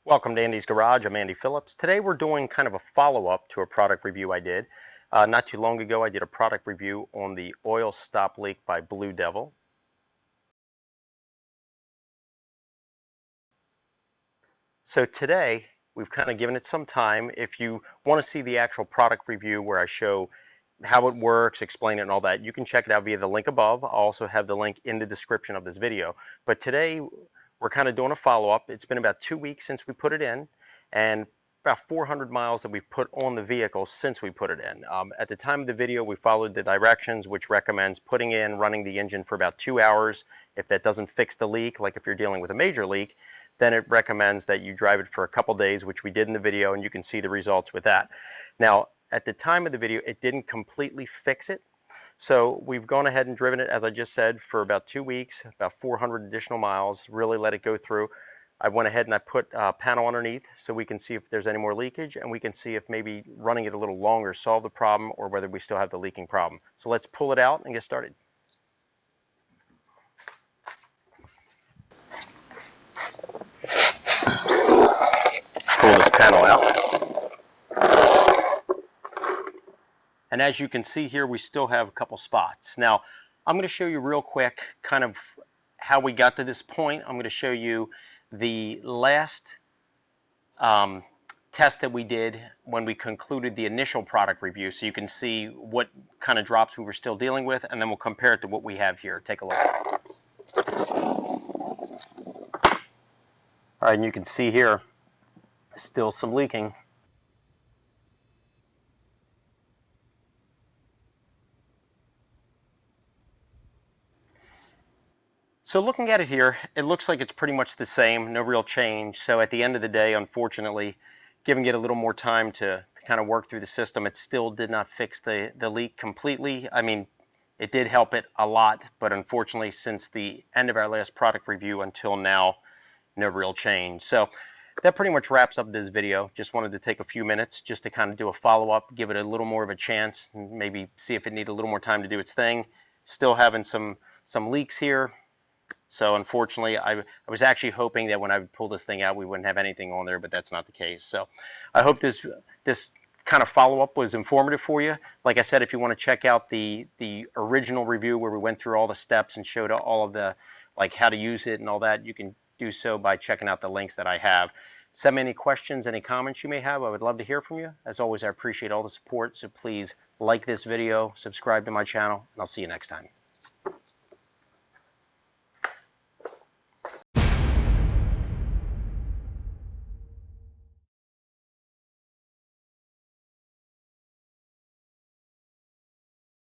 Welcome to Andy's Garage. I'm Andy Phillips. Today we're doing kind of a follow-up to a product review I did. Not too long ago I did a product review on the oil stop leak by Blue Devil. So today we've kind of given it some time. If you want to see the actual product review where I show how it works, explain it and all that, you can check it out via the link above. I'll also have the link in the description of this video. But today we're kind of doing a follow-up. It's been about 2 weeks since we put it in, and about 400 miles that we've put on the vehicle since we put it in. At the time of the video, we followed the directions, which recommends putting in, running the engine for about 2 hours. If that doesn't fix the leak, like if you're dealing with a major leak, then it recommends that you drive it for a couple days, which we did in the video, and you can see the results with that. Now, at the time of the video, it didn't completely fix it. So we've gone ahead and driven it, as I just said, for about 2 weeks, about 400 additional miles, really let it go through. I went ahead and I put a panel underneath so we can see if there's any more leakage, and we can see if maybe running it a little longer solved the problem or whether we still have the leaking problem. So let's pull it out and get started. Pull this panel out. And as you can see here, we still have a couple spots. Now, I'm going to show you real quick kind of how we got to this point. I'm going to show you the last test that we did when we concluded the initial product review, so you can see what kind of drops we were still dealing with, and then we'll compare it to what we have here. Take a look. All right, and you can see here still some leaking. So looking at it here, it looks like it's pretty much the same, no real change. So at the end of the day, unfortunately, giving it a little more time to kind of work through the system, it still did not fix the leak completely. I mean, it did help it a lot, but unfortunately, since the end of our last product review until now, no real change. So that pretty much wraps up this video. Just wanted to take a few minutes just to kind of do a follow-up, give it a little more of a chance, and maybe see if it needed a little more time to do its thing. Still having some leaks here. So unfortunately, I was actually hoping that when I would pull this thing out, we wouldn't have anything on there, but that's not the case. So I hope this kind of follow-up was informative for you. Like I said, if you want to check out the original review where we went through all the steps and showed all of the, like how to use it and all that, you can do so by checking out the links that I have. Send me any questions, any comments you may have. I would love to hear from you. As always, I appreciate all the support. So please like this video, subscribe to my channel, and I'll see you next time.